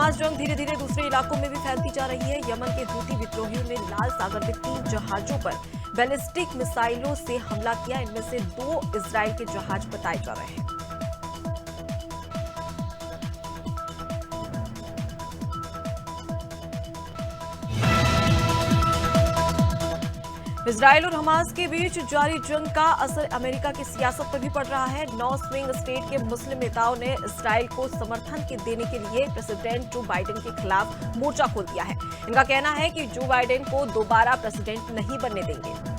Hamas जंग धीरे धीरे दूसरे इलाकों में भी फैलती जा रही है। यमन के हूती विद्रोहियों ने लाल सागर में 3 जहाजों पर बैलिस्टिक मिसाइलों से हमला किया। इनमें से 2 इजरायल के जहाज बताए जा रहे हैं। इजरायल और हमास के बीच जारी जंग का असर अमेरिका की सियासत पर भी पड़ रहा है। 9 स्विंग स्टेट के मुस्लिम नेताओं ने इजरायल को समर्थन देने के लिए प्रेसिडेंट जो बाइडेन के खिलाफ मोर्चा खोल दिया है। इनका कहना है कि जो बाइडेन को दोबारा प्रेसिडेंट नहीं बनने देंगे।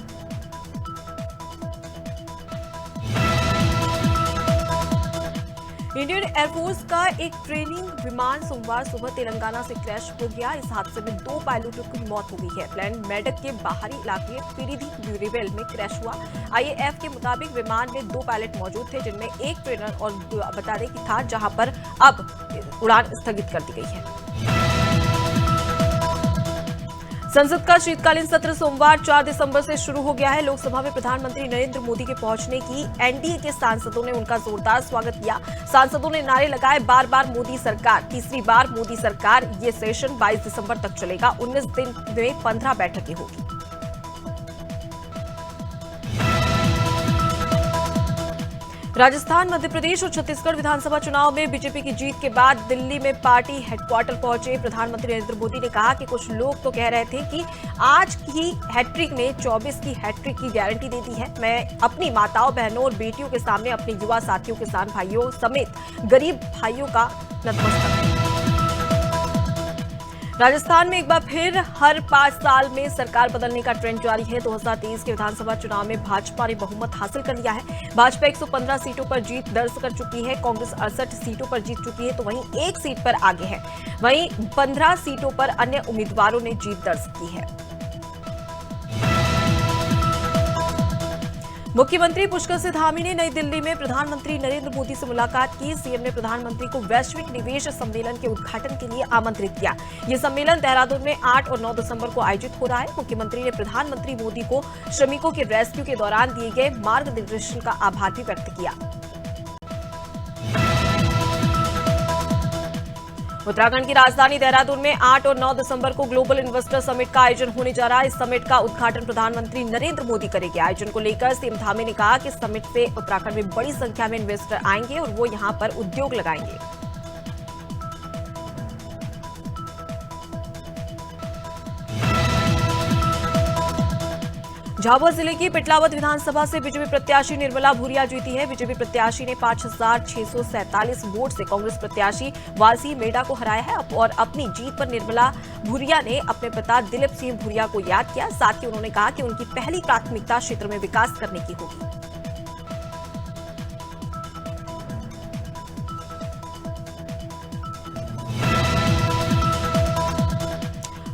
इंडियन एयरफोर्स का एक ट्रेनिंग विमान सोमवार सुबह तेलंगाना से क्रैश हो गया। इस हादसे में 2 पायलटों की मौत हो गई है। प्लेन मेडक के बाहरी इलाके पीरीदीप ब्यूरीवेल में क्रैश हुआ। आईएएफ के मुताबिक विमान में 2 पायलट मौजूद थे, जिनमें एक ट्रेनर और बता दें कि था, जहां पर अब उड़ान स्थगित कर दी गई है। संसद का शीतकालीन सत्र सोमवार 4 दिसंबर से शुरू हो गया है। लोकसभा में प्रधानमंत्री नरेंद्र मोदी के पहुंचने की एनडीए के सांसदों ने उनका जोरदार स्वागत किया। सांसदों ने नारे लगाए, बार बार मोदी सरकार, तीसरी बार मोदी सरकार। ये सेशन 22 दिसंबर तक चलेगा। 19 दिन में 15 बैठकें होगी। राजस्थान, मध्य प्रदेश और छत्तीसगढ़ विधानसभा चुनाव में बीजेपी की जीत के बाद दिल्ली में पार्टी हेडक्वार्टर पहुंचे प्रधानमंत्री नरेंद्र मोदी ने कहा कि कुछ लोग तो कह रहे थे कि आज की हैट्रिक ने 24 की हैट्रिक की गारंटी दे दी है। मैं अपनी माताओं, बहनों और बेटियों के सामने अपने युवा साथियों, किसान भाइयों समेत गरीब भाइयों का नतमस्तक। राजस्थान में एक बार फिर हर 5 साल में सरकार बदलने का ट्रेंड जारी है। 2023 के विधानसभा चुनाव में भाजपा ने बहुमत हासिल कर लिया है। भाजपा 115 सीटों पर जीत दर्ज कर चुकी है। कांग्रेस 68 सीटों पर जीत चुकी है, तो वहीं 1 सीट पर आगे है। वहीं 15 सीटों पर अन्य उम्मीदवारों ने जीत दर्ज की है। मुख्यमंत्री पुष्कर सिंह धामी ने नई दिल्ली में प्रधानमंत्री नरेंद्र मोदी से मुलाकात की। सीएम ने प्रधानमंत्री को वैश्विक निवेश सम्मेलन के उद्घाटन के लिए आमंत्रित किया। यह सम्मेलन देहरादून में 8 और 9 दिसंबर को आयोजित हो रहा है। मुख्यमंत्री ने प्रधानमंत्री मोदी को श्रमिकों के रेस्क्यू के दौरान दिए गए मार्गदर्शन का आभार भी व्यक्त किया। उत्तराखंड की राजधानी देहरादून में 8 और 9 दिसंबर को ग्लोबल इन्वेस्टर समिट का आयोजन होने जा रहा है। इस समिट का उद्घाटन प्रधानमंत्री नरेंद्र मोदी करेंगे। आयोजन को लेकर सीएम धामी ने कहा कि समिट से उत्तराखंड में बड़ी संख्या में इन्वेस्टर आएंगे और वो यहां पर उद्योग लगाएंगे। झाबुआ जिले की पिटलावद विधानसभा से बीजेपी प्रत्याशी निर्मला भूरिया जीती है। बीजेपी प्रत्याशी ने 5647 वोट से कांग्रेस प्रत्याशी वालसी मेडा को हराया है और अपनी जीत पर निर्मला भूरिया ने अपने पिता दिलीप सिंह भूरिया को याद किया। साथ ही उन्होंने कहा कि उनकी पहली प्राथमिकता क्षेत्र में विकास करने की होगी।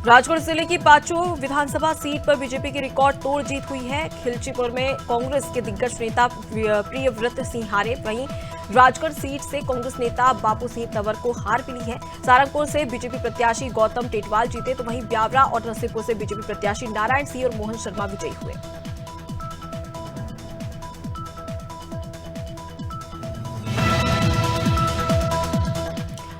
राजगढ़ जिले की पांचों विधानसभा सीट पर बीजेपी की रिकॉर्ड तोड़ जीत हुई है। खिलचीपुर में कांग्रेस के दिग्गज नेता प्रियव्रत सिंह हारे। वहीं राजगढ़ सीट से कांग्रेस नेता बापू सिंह तंवर को हार मिली है। सारंगपुर से बीजेपी प्रत्याशी गौतम टेटवाल जीते, तो वहीं ब्यावरा और नरसिंहपुर से बीजेपी प्रत्याशी नारायण सिंह और मोहन शर्मा विजयी हुए।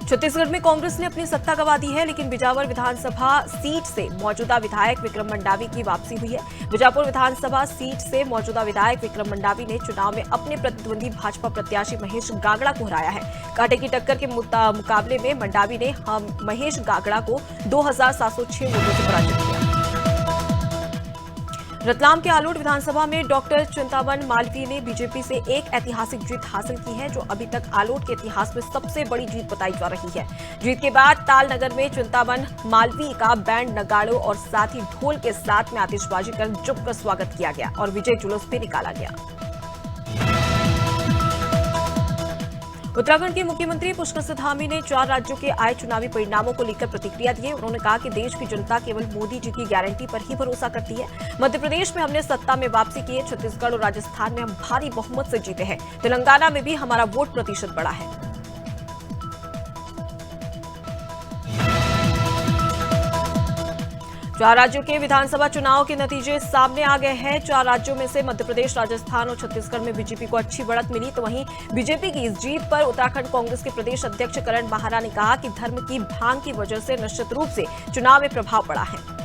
छत्तीसगढ़ में कांग्रेस ने अपनी सत्ता गंवा दी है, लेकिन बिजावर विधानसभा सीट से मौजूदा विधायक विक्रम मंडावी की वापसी हुई है। बीजापुर विधानसभा सीट से मौजूदा विधायक विक्रम मंडावी ने चुनाव में अपने प्रतिद्वंदी भाजपा प्रत्याशी महेश गागड़ा को हराया है। कांटे की टक्कर के मुकाबले में मंडावी ने महेश गागड़ा को 2706 वोटों से पराजित किया। रतलाम के आलोट विधानसभा में डॉक्टर चिंतामन मालवीय ने बीजेपी से एक ऐतिहासिक जीत हासिल की है, जो अभी तक आलोट के इतिहास में सबसे बड़ी जीत बताई जा रही है। जीत के बाद तालनगर में चिंतामन मालवीय का बैंड, नगाड़ों और साथ ही ढोल के साथ में आतिशबाजी कर जमकर स्वागत किया गया और विजय जुलूस भी निकाला गया। उत्तराखंड के मुख्यमंत्री पुष्कर सिंह धामी ने 4 राज्यों के आए चुनावी परिणामों को लेकर प्रतिक्रिया दी है। उन्होंने कहा कि देश की जनता केवल मोदी जी की गारंटी पर ही भरोसा करती है। मध्य प्रदेश में हमने सत्ता में वापसी की है। छत्तीसगढ़ और राजस्थान में हम भारी बहुमत से जीते हैं। तेलंगाना में भी हमारा वोट प्रतिशत बढ़ा है। 4 राज्यों के विधानसभा चुनाव के नतीजे सामने आ गए हैं। 4 राज्यों में से मध्य प्रदेश, राजस्थान और छत्तीसगढ़ में बीजेपी को अच्छी बढ़त मिली, तो वहीं बीजेपी की इस जीत पर उत्तराखंड कांग्रेस के प्रदेश अध्यक्ष करण बाहरा ने कहा कि धर्म की भांग की वजह से निश्चित रूप से चुनाव में प्रभाव पड़ा है।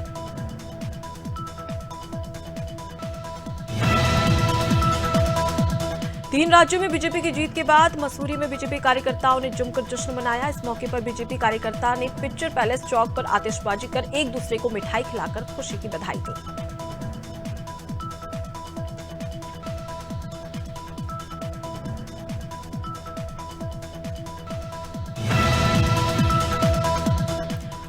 तीन राज्यों में बीजेपी की जीत के बाद मसूरी में बीजेपी कार्यकर्ताओं ने जमकर जश्न मनाया। इस मौके पर बीजेपी कार्यकर्ता ने पिक्चर पैलेस चौक पर आतिशबाजी कर एक दूसरे को मिठाई खिलाकर खुशी की बधाई दी।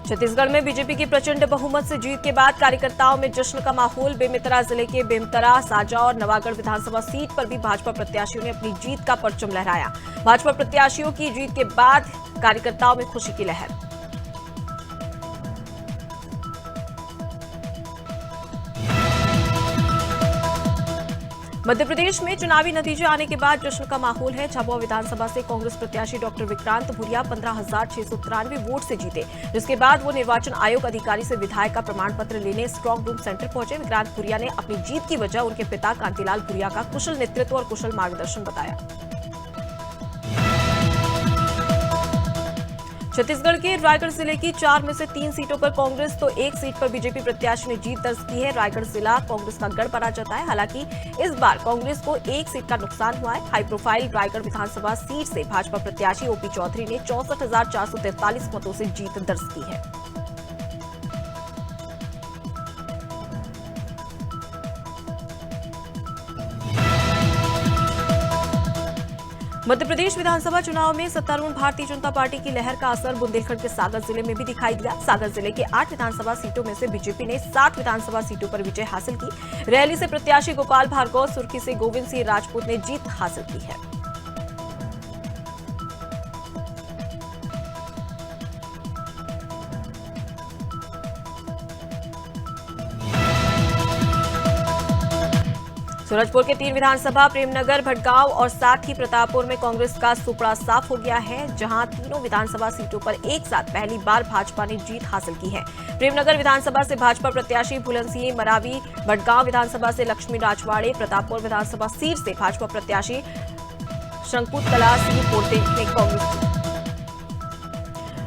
छत्तीसगढ़ में बीजेपी की प्रचंड बहुमत से जीत के बाद कार्यकर्ताओं में जश्न का माहौल। बेमेतरा जिले के बेमेतरा, साजा और नवागढ़ विधानसभा सीट पर भी भाजपा प्रत्याशियों ने अपनी जीत का परचम लहराया। भाजपा प्रत्याशियों की जीत के बाद कार्यकर्ताओं में खुशी की लहर। मध्य प्रदेश में चुनावी नतीजे आने के बाद जश्न का माहौल है। झाबुआ विधानसभा से कांग्रेस प्रत्याशी डॉक्टर विक्रांत भूरिया 15,693 वोट से जीते, जिसके बाद वो निर्वाचन आयोग अधिकारी से विधायक का प्रमाण पत्र लेने स्ट्रांग रूम सेंटर पहुंचे। विक्रांत भूरिया ने अपनी जीत की वजह उनके पिता कांतिलाल भूरिया का कुशल नेतृत्व और कुशल मार्गदर्शन बताया। छत्तीसगढ़ के रायगढ़ जिले की 4 में से 3 सीटों पर कांग्रेस तो 1 सीट पर बीजेपी प्रत्याशी ने जीत दर्ज की है। रायगढ़ जिला कांग्रेस का गढ़ माना जाता है। हालांकि इस बार कांग्रेस को 1 सीट का नुकसान हुआ है। हाई प्रोफाइल रायगढ़ विधानसभा सीट से भाजपा प्रत्याशी ओपी चौधरी ने 64,443 मतों से जीत दर्ज की है। मध्य प्रदेश विधानसभा चुनाव में सत्तारूढ़ भारतीय जनता पार्टी की लहर का असर बुंदेलखंड के सागर जिले में भी दिखाई दिया। सागर जिले के 8 विधानसभा सीटों में से बीजेपी ने 7 विधानसभा सीटों पर विजय हासिल की। रैली से प्रत्याशी गोपाल भार्गव, सुर्खी से गोविंद सिंह राजपूत ने जीत हासिल की है। सूरजपुर के 3 विधानसभा प्रेमनगर, भटगांव और साथ ही प्रतापपुर में कांग्रेस का सुपड़ा साफ हो गया है, जहां तीनों विधानसभा सीटों पर एक साथ पहली बार भाजपा ने जीत हासिल की है। प्रेमनगर विधानसभा से भाजपा प्रत्याशी भुलन सिंह मरावी, भटगांव विधानसभा से लक्ष्मी राजवाड़े, प्रतापपुर विधानसभा सीट से भाजपा प्रत्याशी शंकुतला सिंह पोटे ने कांग्रेस।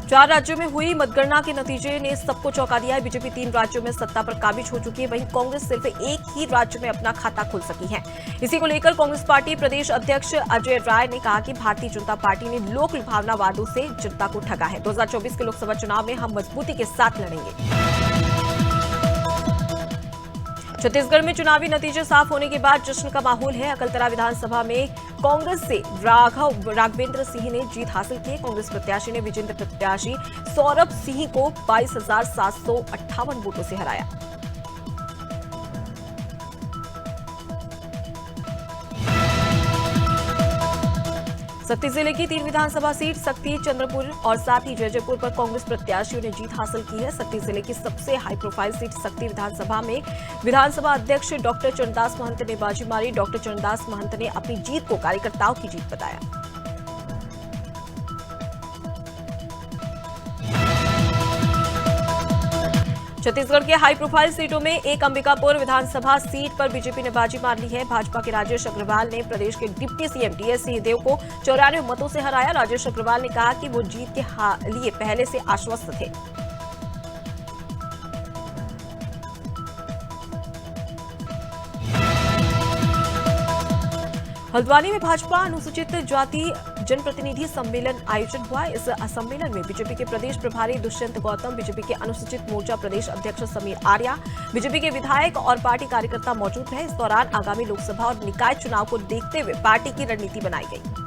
4 राज्यों में हुई मतगणना के नतीजे ने सबको चौंका दिया है। बीजेपी 3 राज्यों में सत्ता पर काबिज हो चुकी है, वहीं कांग्रेस सिर्फ एक ही राज्य में अपना खाता खोल सकी है। इसी को लेकर कांग्रेस पार्टी प्रदेश अध्यक्ष अजय राय ने कहा कि भारतीय जनता पार्टी ने लोक लुभावना वादों से जनता को ठगा है। 2024 के लोकसभा चुनाव में हम मजबूती के साथ लड़ेंगे। छत्तीसगढ़ में चुनावी नतीजे साफ होने के बाद जश्न का माहौल है। अकलतरा विधानसभा में कांग्रेस से राघवेंद्र सिंह ने जीत हासिल की। कांग्रेस प्रत्याशी ने विजेंद्र प्रत्याशी सौरभ सिंह को 22,758 वोटों से हराया। सक्ती जिले की 3 विधानसभा सीट सक्ती, चंद्रपुर और साथ ही जयजयपुर पर कांग्रेस प्रत्याशियों ने जीत हासिल की है। सक्ती जिले की सबसे हाई प्रोफाइल सीट सक्ती विधानसभा में विधानसभा अध्यक्ष डॉक्टर चरणदास महंत ने बाजी मारी। डॉक्टर चरणदास महंत ने अपनी जीत को कार्यकर्ताओं की जीत बताया। छत्तीसगढ़ के हाई प्रोफाइल सीटों में एक अंबिकापुर विधानसभा सीट पर बीजेपी ने बाजी मार ली है। भाजपा के राजेश अग्रवाल ने प्रदेश के डिप्टी सीएम टीएस सिंहदेव को 94 मतों से हराया। राजेश अग्रवाल ने कहा कि वो जीत के लिए पहले से आश्वस्त थे। हल्द्वानी में भाजपा अनुसूचित जाति जनप्रतिनिधि सम्मेलन आयोजन हुआ। इस सम्मेलन में बीजेपी के प्रदेश प्रभारी दुष्यंत गौतम, बीजेपी के अनुसूचित मोर्चा प्रदेश अध्यक्ष समीर आर्या, बीजेपी के विधायक और पार्टी कार्यकर्ता मौजूद रहे। इस दौरान आगामी लोकसभा और निकाय चुनाव को देखते हुए पार्टी की रणनीति बनाई गई।